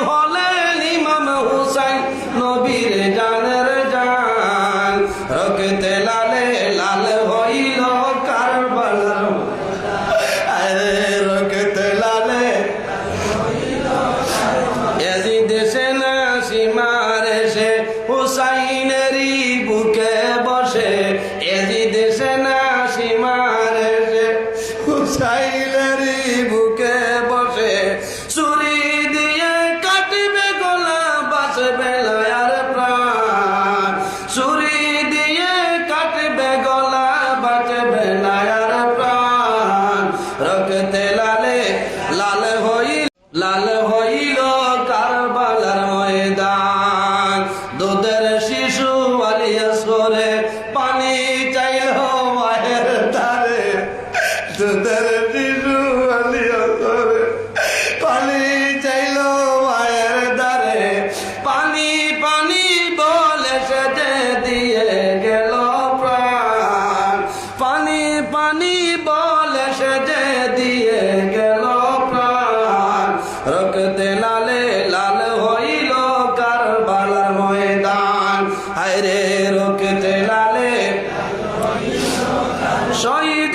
হলেন ইমাম হুসাইন নবীর জানের জান রক্তে লালে লাল হইল কারবালার রক্তে লালে এজিদ সেনা সীমার এসে হুসাইনেরই বুকে বসে এজিদ সেনা সীমার এসে হুসাইনেরই বুকে বসে ছুরি দিয়ে কাটবে গলা বাঁচবে লয়ার প্রাণ ছুরি দিয়ে কাটবে গলা বাঁচবে লয়ার প্রাণ রক্তে লালে লাল হইল কারবালার ময়দান দুধের শিশু আলিয়াস করে পানি চাইল মায়ের ধারে দুধের শিশু আলিয়াস করে পানি চাইল মায়ের ধারে পানি পানি বলে সেজে দিয়ে গেল প্রাণ পানি পানি বলে সেজে দিয়ে গেল প্রাণ রক্তে লালে লাল হইল কারবালার ময়দান হায়রে রক্তে লালে শহীদ